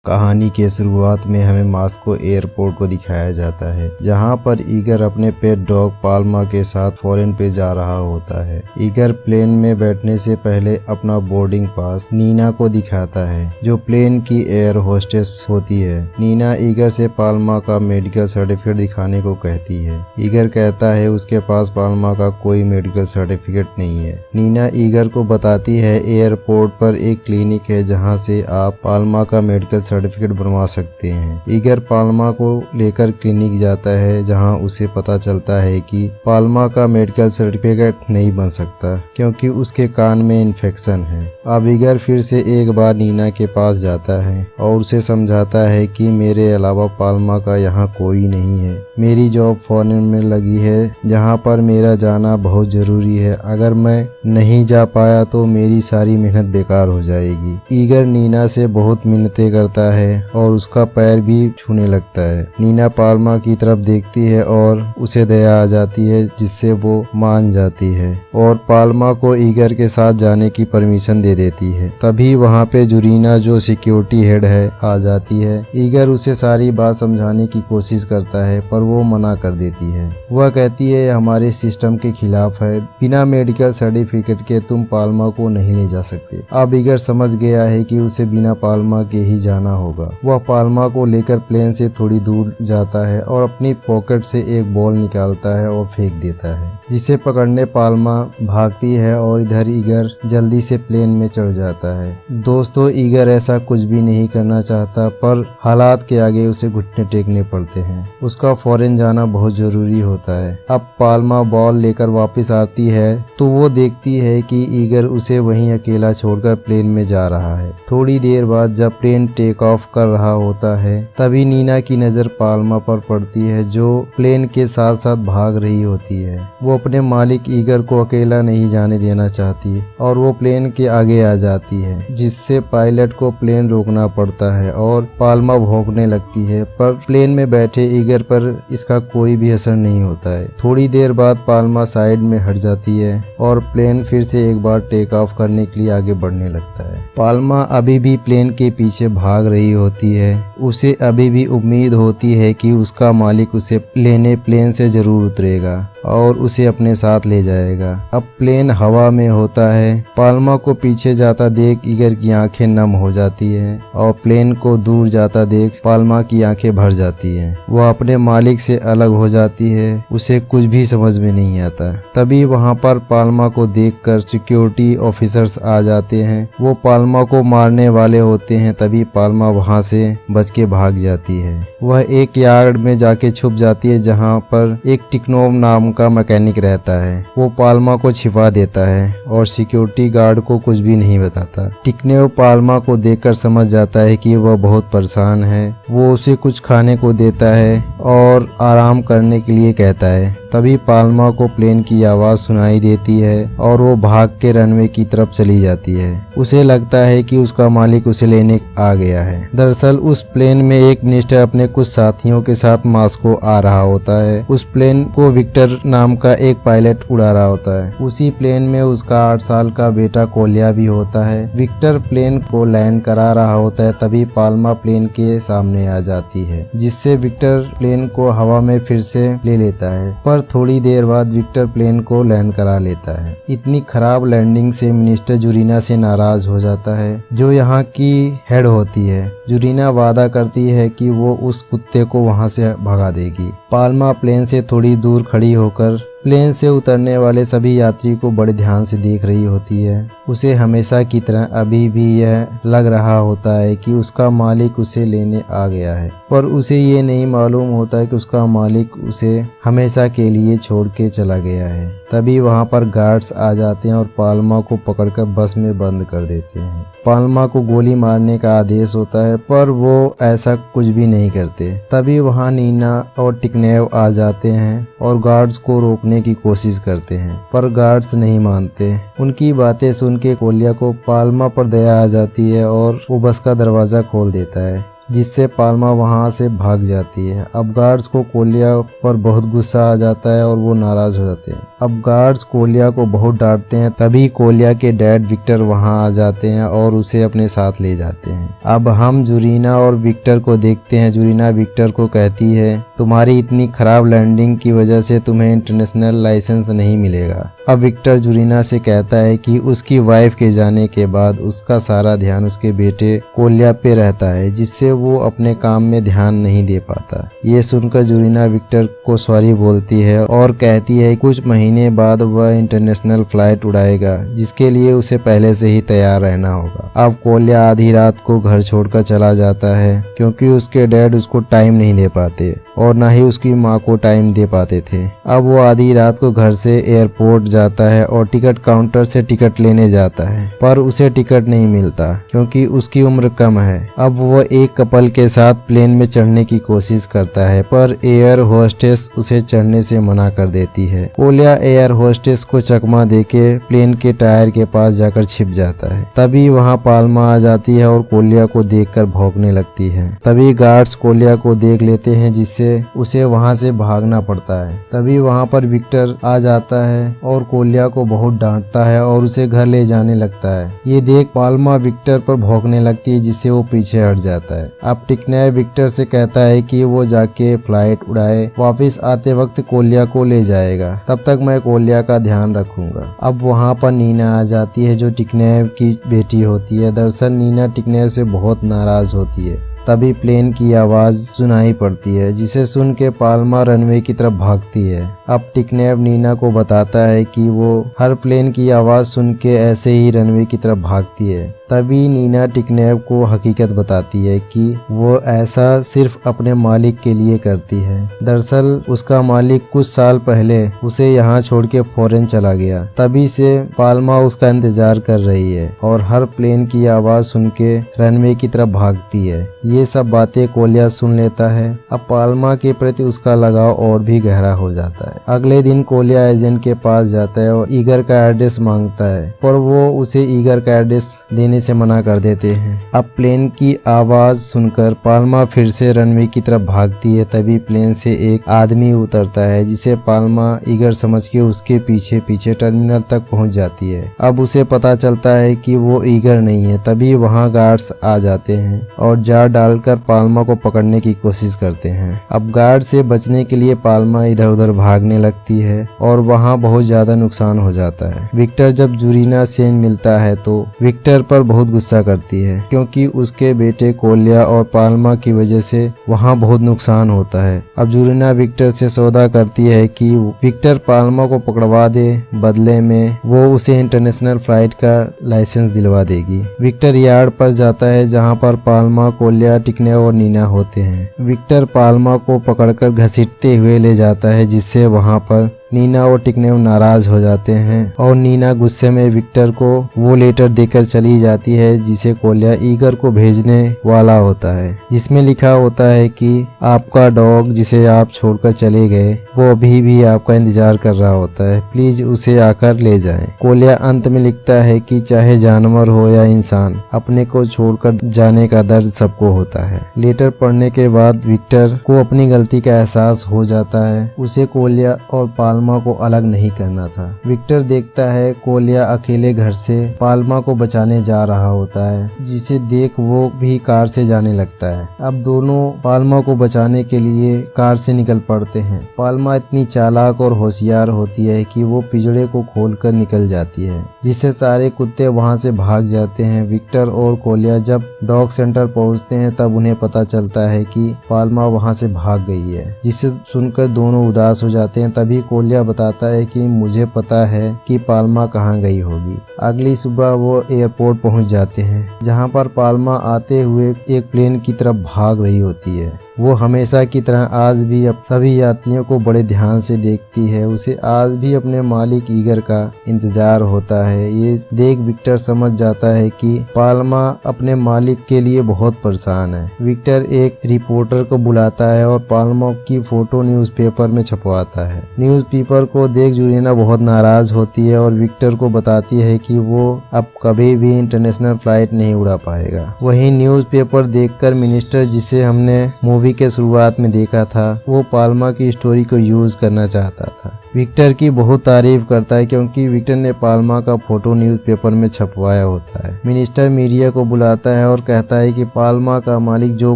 कहानी के शुरुआत में हमें मॉस्को एयरपोर्ट को दिखाया जाता है, जहां पर ईगर अपने पेट डॉग पाल्मा के साथ फॉरेन पे जा रहा होता है। ईगर प्लेन में बैठने से पहले अपना बोर्डिंग पास नीना को दिखाता है, जो प्लेन की एयर होस्टेस होती है। नीना ईगर से पाल्मा का मेडिकल सर्टिफिकेट दिखाने को कहती है। ईगर कहता है उसके पास पाल्मा का कोई मेडिकल सर्टिफिकेट नहीं है। नीना ईगर को बताती है एयरपोर्ट पर एक क्लिनिक है जहाँ से आप पाल्मा का मेडिकल सर्टिफिकेट बनवा सकते हैं। ईगर पाल्मा को लेकर क्लिनिक जाता है, जहां उसे पता चलता है कि पाल्मा का मेडिकल सर्टिफिकेट नहीं बन सकता क्योंकि उसके कान में इन्फेक्शन है। अब ईगर फिर से एक बार नीना के पास जाता है और उसे समझाता है कि मेरे अलावा पाल्मा का यहाँ कोई नहीं है। मेरी जॉब फॉरेन में लगी है, जहाँ पर मेरा जाना बहुत जरूरी है। अगर मैं नहीं जा पाया तो मेरी सारी मेहनत बेकार हो जाएगी। ईगर नीना से बहुत मिन्नतें करता है और उसका पैर भी छूने लगता है। नीना पाल्मा की तरफ देखती है और उसे दया आ जाती है, जिससे वो मान जाती है और पाल्मा को ईगर के साथ जाने की परमिशन दे देती है। तभी वहाँ पे जुरीना, जो सिक्योरिटी हेड है, आ जाती है। ईगर उसे सारी बात समझाने की कोशिश करता है, पर वो मना कर देती है। वह कहती है हमारे सिस्टम के खिलाफ है, बिना मेडिकल सर्टिफिकेट के तुम पाल्मा को नहीं ले जा सकते। अब ईगर समझ गया है कि उसे बिना पाल्मा के ही जाना होगा। वह पाल्मा को लेकर प्लेन से थोड़ी दूर जाता है और अपनी पॉकेट से एक बॉल निकालता है और फेंक देता है, जिसे पकड़ने पाल्मा भागती है और इधर ईगर जल्दी से प्लेन में चढ़ जाता है। दोस्तों, ईगर ऐसा कुछ भी नहीं करना चाहता, पर हालात के आगे उसे घुटने टेकने पड़ते हैं। उसका फॉरेन जाना बहुत जरूरी होता है। अब पाल्मा बॉल लेकर वापस आती है तो वो देखती है कि ईगर उसे वहीं अकेला छोड़कर प्लेन में जा रहा है। थोड़ी देर बाद जब प्लेन टेक ऑफ कर रहा होता है, तभी नीना की नजर पाल्मा पर पड़ती है, जो प्लेन के साथ साथ भाग रही होती है। वो अपने मालिक ईगर को अकेला नहीं जाने देना चाहती और वो प्लेन के आगे आ जाती है, जिससे पायलट को प्लेन रोकना पड़ता है और पाल्मा भौंकने लगती है, पर प्लेन में बैठे ईगर पर इसका कोई भी असर नहीं होता है। थोड़ी देर बाद पाल्मा साइड में हट जाती है और प्लेन फिर से एक बार टेक ऑफ करने के लिए आगे बढ़ने लगता है। पाल्मा अभी भी प्लेन के पीछे भाग रही होती है। उसे अभी भी उम्मीद होती है कि उसका मालिक उसे लेने प्लेन से जरूर उतरेगा और उसे अपने साथ ले जाएगा। अब प्लेन हवा में होता है। पाल्मा को पीछे जाता देख ईगर की आंखें नम हो जाती हैं और प्लेन को दूर जाता देख पाल्मा की आंखें भर जाती हैं। वह अपने मालिक से अलग हो जाती है। उसे कुछ भी समझ में नहीं आता। तभी वहां पर पाल्मा को देखकर सिक्योरिटी ऑफिसर्स आ जाते हैं। वो पाल्मा को मारने वाले होते हैं। तभी पाल्मा वहां से बच के भाग जाती है। वह एक यार्ड में जाके छुप जाती है, जहां पर एक टिकनोम नाम का मैकेनिक रहता है। वो पाल्मा को छिपा देता है और सिक्योरिटी गार्ड को कुछ भी नहीं बताता। टिकनेव पाल्मा को देखकर समझ जाता है कि वह बहुत परेशान है। वो उसे कुछ खाने को देता है और आराम करने के लिए कहता है। तभी पाल्मा को प्लेन की आवाज सुनाई देती है और वो भाग के रनवे की तरफ चली जाती है। उसे लगता है कि उसका मालिक उसे लेने आ गया है। दरअसल उस प्लेन में एक मिनिस्टर अपने कुछ साथियों के साथ मॉस्को आ रहा होता है। उस प्लेन को विक्टर नाम का एक पायलट उड़ा रहा होता है। उसी प्लेन में उसका 8 साल का बेटा कोलिया भी होता है। विक्टर प्लेन को लैंड करा रहा होता है। तभी पाल्मा प्लेन के सामने आ जाती है, जिससे विक्टर प्लेन को हवा में फिर से ले लेता है, पर थोड़ी देर बाद विक्टर प्लेन को लैंड करा लेता है। इतनी खराब लैंडिंग से मिनिस्टर जुरीना से नाराज हो जाता है, जो यहाँ की हेड होती है। जुरीना वादा करती है कि वो उस कुत्ते को वहाँ से भगा देगी। पाल्मा प्लेन से थोड़ी दूर खड़ी होकर प्लेन से उतरने वाले सभी यात्री को बड़े ध्यान से देख रही होती है। उसे हमेशा की तरह अभी भी यह लग रहा होता है कि उसका मालिक उसे लेने आ गया है, पर उसे ये नहीं मालूम होता है कि उसका मालिक उसे हमेशा के लिए छोड़ के चला गया है। तभी वहाँ पर गार्ड्स आ जाते हैं और पाल्मा को पकड़कर बस में बंद कर देते हैं। पाल्मा को गोली मारने का आदेश होता है, पर वो ऐसा कुछ भी नहीं करते। तभी वहाँ नीना और टिकनेव आ जाते हैं और गार्ड्स को रोकने की कोशिश करते हैं, पर गार्ड्स नहीं मानते। उनकी बातें सुन के कोलिया को पाल्मा पर दया आ जाती है और वो बस का दरवाजा खोल देता है। जिससे पाल्मा वहां से भाग जाती है। अब गार्ड्स को कोलिया पर बहुत गुस्सा आ जाता है और वो नाराज हो जाते हैं। अब गार्ड्स कोलिया को बहुत डांटते हैं। तभी कोलिया के डैड विक्टर वहां आ जाते हैं और उसे अपने साथ ले जाते हैं। अब हम जुरीना और विक्टर को देखते हैं। जुरीना विक्टर को कहती है, तुम्हारी इतनी खराब लैंडिंग की वजह से तुम्हें इंटरनेशनल लाइसेंस नहीं मिलेगा। अब विक्टर जुरीना से कहता है कि उसकी वाइफ के जाने के बाद उसका सारा ध्यान उसके बेटे कोलिया पे रहता है, जिससे वो अपने काम में ध्यान नहीं दे पाता। ये सुनकर जुरीना विक्टर को सॉरी बोलती है और कहती है कुछ महीने बाद वह इंटरनेशनल फ्लाइट उड़ाएगा, जिसके लिए उसे पहले से ही तैयार रहना होगा। अब कोलिया आधी रात को घर छोड़कर चला जाता है क्योंकि उसके डैड उसको टाइम नहीं दे पाते और ना ही उसकी माँ को टाइम दे पाते थे। अब वो आधी रात को घर से एयरपोर्ट जाता है और टिकट काउंटर से टिकट लेने जाता है, पर उसे टिकट नहीं मिलता क्योंकि उसकी उम्र कम है। अब वो एक कपल के साथ प्लेन में चढ़ने की कोशिश करता है, पर एयर होस्टेस उसे चढ़ने से मना कर देती है। कोलिया एयर होस्टेस को चकमा देके प्लेन के टायर के पास जाकर छिप जाता है। तभी वहाँ पाल्मा आ जाती है और कोलिया को देखकर भौंकने लगती है। तभी गार्ड्स कोलिया को देख लेते हैं, जिससे उसे वहां से भागना पड़ता है। तभी वहां पर विक्टर आ जाता है और कोलिया को बहुत डांटता है और उसे घर ले जाने लगता है। ये देख पाल्मा विक्टर पर भौंकने लगती है, जिससे वो पीछे हट जाता है। अब टिकनैप विक्टर से कहता है कि वो जाके फ्लाइट उड़ाए, वापस आते वक्त कोलिया को ले जाएगा, तब तक मैं कोलिया का ध्यान रखूंगा। अब वहाँ पर नीना आ जाती है जो टिकनैप की बेटी होती है। दरअसल नीना टिकनैप से बहुत नाराज होती है। तभी प्लेन की आवाज सुनाई पड़ती है, जिसे सुन के पाल्मा रनवे की तरफ भागती है। अब टिकनैप नीना को बताता है कि वो हर प्लेन की आवाज सुन के ऐसे ही रनवे की तरफ भागती है। तभी नीना टिकनैप को हकीकत बताती है कि वो ऐसा सिर्फ अपने मालिक के लिए करती है। दरअसल उसका मालिक कुछ साल पहले उसे यहाँ छोड़ के फॉरेन चला गया। तभी से पाल्मा उसका इंतजार कर रही है और हर प्लेन की आवाज सुन के रनवे की तरफ भागती है। ये सब बातें कोलिया सुन लेता है। अब पाल्मा के प्रति उसका लगाव और भी गहरा हो जाता है। अगले दिन कोलिया एजेंट के पास जाता है और ईगर का एड्रेस मांगता है, पर वो उसे ईगर का एड्रेस देने से मना कर देते हैं। अब प्लेन की आवाज सुनकर पाल्मा फिर से रनवे की तरफ भागती है। तभी प्लेन से एक आदमी उतरता है, जिसे पाल्मा ईगर समझ के उसके पीछे पीछे टर्मिनल तक पहुंच जाती है। अब उसे पता चलता है कि वो ईगर नहीं है। तभी वहां गार्ड्स आ जाते हैं और जार डालकर पाल्मा को पकड़ने की कोशिश करते हैं। अब गार्ड से बचने के लिए पाल्मा इधर उधर भागने लगती है और वहां बहुत ज्यादा नुकसान हो जाता है। विक्टर जब जुरीना से मिलता है तो विक्टर पर बहुत गुस्सा करती है, क्योंकि उसके बेटे कोलिया और पाल्मा की वजह से वहां बहुत नुकसान होता है। अब जुरीना विक्टर से सौदा करती है कि विक्टर पाल्मा को पकड़वा दे, बदले में वो उसे इंटरनेशनल फ्लाइट का लाइसेंस दिलवा देगी। विक्टर यार्ड पर जाता है, जहाँ पर पाल्मा, कोलिया, टिकनैप और नीना होते हैं। विक्टर पाल्मा को पकड़कर घसीटते हुए ले जाता है, जिससे वहां पर नीना और टिकनैप नाराज हो जाते हैं और नीना गुस्से में विक्टर को वो लेटर देकर चली जाती है, जिसे कोलिया ईगर को भेजने वाला होता है, जिसमें लिखा होता है कि आपका डॉग जिसे आप छोड़कर चले गए वो अभी भी आपका इंतजार कर रहा होता है, प्लीज उसे आकर ले जाएं। कोलिया अंत में लिखता है कि चाहे जानवर हो या इंसान, अपने को छोड़कर जाने का दर्द सबको होता है। लेटर पढ़ने के बाद विक्टर को अपनी गलती का एहसास हो जाता है। उसे कोलिया और पाल्मा को अलग नहीं करना था। विक्टर देखता है कोलिया अकेले घर से पाल्मा को बचाने जा रहा होता है, जिसे देख वो भी कार से जाने लगता है। अब दोनों पाल्मा को बचाने के लिए कार से निकल पड़ते हैं। पाल्मा इतनी चालाक और होशियार होती है कि वो पिंजरे को खोलकर निकल जाती है, जिससे सारे कुत्ते वहां से भाग जाते हैं। विक्टर और कोलिया जब डॉग सेंटर पहुंचते हैं तब उन्हें पता चलता है कि पाल्मा वहां से भाग गई है, जिसे सुनकर दोनों उदास हो जाते हैं। तभी कोलिया बताता है कि मुझे पता है कि पाल्मा कहाँ गई होगी। अगली सुबह वो एयरपोर्ट पहुंच जाते हैं, जहां पर पाल्मा आते हुए एक प्लेन की तरफ भाग रही होती है। वो हमेशा की तरह आज भी अब सभी यात्रियों को बड़े ध्यान से देखती है। उसे आज भी अपने मालिक ईगर का इंतजार होता है। ये देख विक्टर समझ जाता है कि पाल्मा अपने मालिक के लिए बहुत परेशान है। विक्टर एक रिपोर्टर को बुलाता है और पाल्मा की फोटो न्यूज़पेपर में छपवाता है। न्यूज़पेपर को देख जुरीना बहुत नाराज होती है और विक्टर को बताती है कि वो अब कभी भी इंटरनेशनल फ्लाइट नहीं उड़ा पाएगा। वहीं न्यूज़पेपर देखकर मिनिस्टर, जिसे हमने मूवी के शुरुआत में देखा था, वो पाल्मा की स्टोरी को यूज करना चाहता था। विक्टर की बहुत तारीफ करता है क्योंकि विक्टर ने पाल्मा का फोटो न्यूज़पेपर में छपवाया होता है। मिनिस्टर मीडिया को बुलाता है और कहता है कि पाल्मा का मालिक जो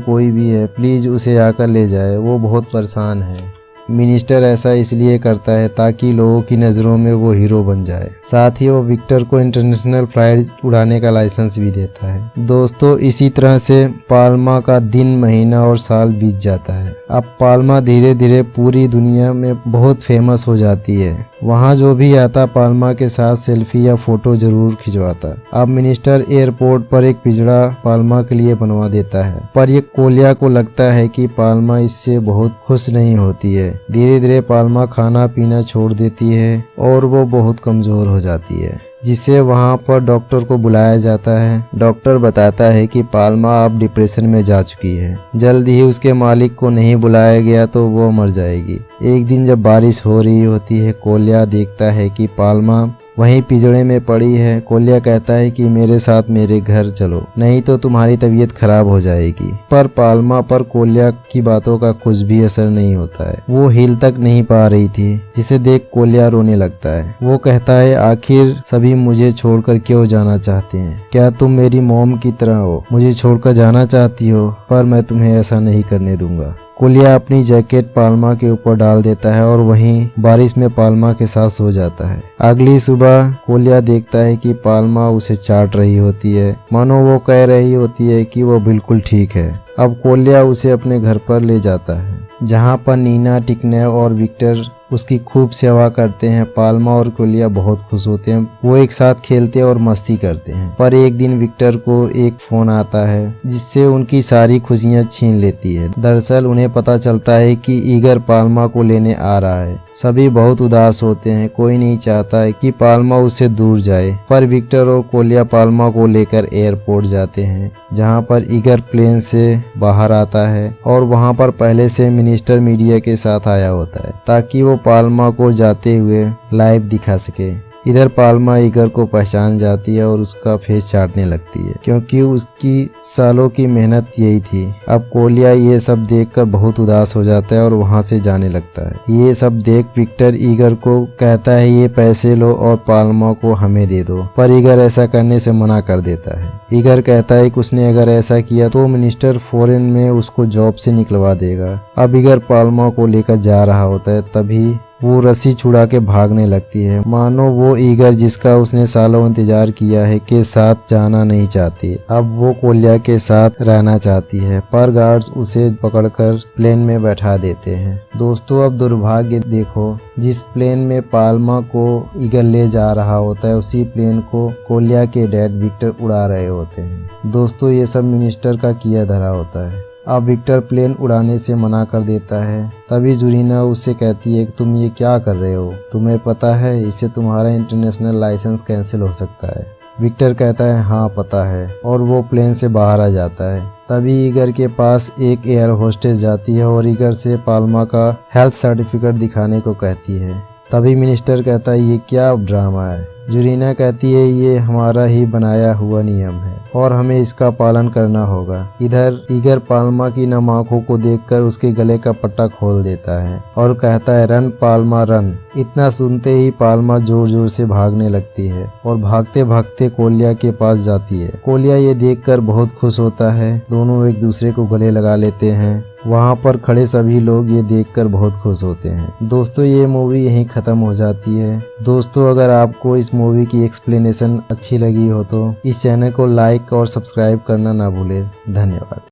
कोई भी है प्लीज उसे आकर ले जाए, वो बहुत परेशान है। मिनिस्टर ऐसा इसलिए करता है ताकि लोगों की नज़रों में वो हीरो बन जाए। साथ ही वो विक्टर को इंटरनेशनल फ्लाइट उड़ाने का लाइसेंस भी देता है। दोस्तों, इसी तरह से पाल्मा का दिन, महीना और साल बीत जाता है। अब पाल्मा धीरे धीरे पूरी दुनिया में बहुत फेमस हो जाती है। वहाँ जो भी आता पाल्मा के साथ सेल्फी या फोटो जरूर खिंचवाता। अब मिनिस्टर एयरपोर्ट पर एक पिंजरा पाल्मा के लिए बनवा देता है, पर ये कोलिया को लगता है कि पाल्मा इससे बहुत खुश नहीं होती है। धीरे धीरे पाल्मा खाना पीना छोड़ देती है और वो बहुत कमजोर हो जाती है, जिसे वहाँ पर डॉक्टर को बुलाया जाता है। डॉक्टर बताता है कि पाल्मा अब डिप्रेशन में जा चुकी है। जल्द ही उसके मालिक को नहीं बुलाया गया तो वो मर जाएगी। एक दिन जब बारिश हो रही होती है, कोलिया देखता है कि पाल्मा वहीं पिंजड़े में पड़ी है। कोलिया कहता है कि मेरे साथ मेरे घर चलो, नहीं तो तुम्हारी तबीयत खराब हो जाएगी। पर पाल्मा पर कोलिया की बातों का कुछ भी असर नहीं होता है। वो हिल तक नहीं पा रही थी, जिसे देख कोलिया रोने लगता है। वो कहता है, आखिर सभी मुझे छोड़कर क्यों जाना चाहते हैं? क्या तुम मेरी मॉम की तरह हो, मुझे छोड़कर जाना चाहती हो? पर मैं तुम्हें ऐसा नहीं करने दूंगा। कोलिया अपनी जैकेट पाल्मा के ऊपर डाल देता है और वहीं बारिश में पाल्मा के साथ सो जाता है। अगली सुबह कोलिया देखता है कि पाल्मा उसे चाट रही होती है, मानो वो कह रही होती है कि वो बिल्कुल ठीक है। अब कोलिया उसे अपने घर पर ले जाता है, जहाँ पर नीना, टिकने और विक्टर उसकी खूब सेवा करते हैं। पाल्मा और कोलिया बहुत खुश होते हैं। वो एक साथ खेलते और मस्ती करते हैं। पर एक दिन विक्टर को एक फोन आता है जिससे उनकी सारी खुशियां छीन लेती है। दरअसल उन्हें पता चलता है कि ईगर पाल्मा को लेने आ रहा है। सभी बहुत उदास होते हैं। कोई नहीं चाहता है कि पाल्मा उससे दूर जाए। पर विक्टर और कोलिया पाल्मा को लेकर एयरपोर्ट जाते हैं, जहाँ पर ईगर प्लेन से बाहर आता है और वहाँ पर पहले से मिनिस्टर मीडिया के साथ आया होता है ताकि वो पाल्मा को जाते हुए लाइव दिखा सके। इधर पाल्मा ईगर को पहचान जाती है और उसका फेस चाटने लगती है, क्योंकि उसकी सालों की मेहनत यही थी। अब कोलिया ये सब देखकर बहुत उदास हो जाता है और वहाँ से जाने लगता है। ये सब देख विक्टर ईगर को कहता है, ये पैसे लो और पाल्मा को हमें दे दो। पर ईगर ऐसा करने से मना कर देता है। ईगर कहता है कि उसने अगर ऐसा किया तो मिनिस्टर फॉरेन में उसको जॉब से निकलवा देगा। अब ईगर पाल्मा को लेकर जा रहा होता है, तभी वो रस्सी छुड़ा के भागने लगती है, मानो वो ईगर, जिसका उसने सालों इंतजार किया है, के साथ जाना नहीं चाहती। अब वो कोलिया के साथ रहना चाहती है, पर गार्ड्स उसे पकड़कर प्लेन में बैठा देते हैं। दोस्तों, अब दुर्भाग्य देखो, जिस प्लेन में पाल्मा को ईगर ले जा रहा होता है, उसी प्लेन को कोलिया के डैड विक्टर उड़ा रहे होते हैं। दोस्तों, ये सब मिनिस्टर का किया धरा होता है। अब विक्टर प्लेन उड़ाने से मना कर देता है। तभी जुरीना उससे कहती है कि तुम ये क्या कर रहे हो? तुम्हें पता है इससे तुम्हारा इंटरनेशनल लाइसेंस कैंसिल हो सकता है। विक्टर कहता है, हाँ पता है, और वो प्लेन से बाहर आ जाता है। तभी ईगर के पास एक एयर होस्टेस जाती है और ईगर से पाल्मा का हेल्थ सर्टिफिकेट दिखाने को कहती है। तभी मिनिस्टर कहता है, ये क्या ड्रामा है? जुरीना कहती है, ये हमारा ही बनाया हुआ नियम है और हमें इसका पालन करना होगा। इधर ईगर पाल्मा की नम आंखों को देखकर उसके गले का पट्टा खोल देता है और कहता है, रन पाल्मा रन। इतना सुनते ही पाल्मा जोर जोर से भागने लगती है और भागते भागते कोलिया के पास जाती है। कोलिया ये देखकर बहुत खुश होता है। दोनों एक दूसरे को गले लगा लेते हैं। वहाँ पर खड़े सभी लोग ये देखकर बहुत खुश होते हैं। दोस्तों, ये मूवी यहीं ख़त्म हो जाती है। दोस्तों, अगर आपको इस मूवी की एक्सप्लेनेशन अच्छी लगी हो तो इस चैनल को लाइक और सब्सक्राइब करना ना भूलें। धन्यवाद।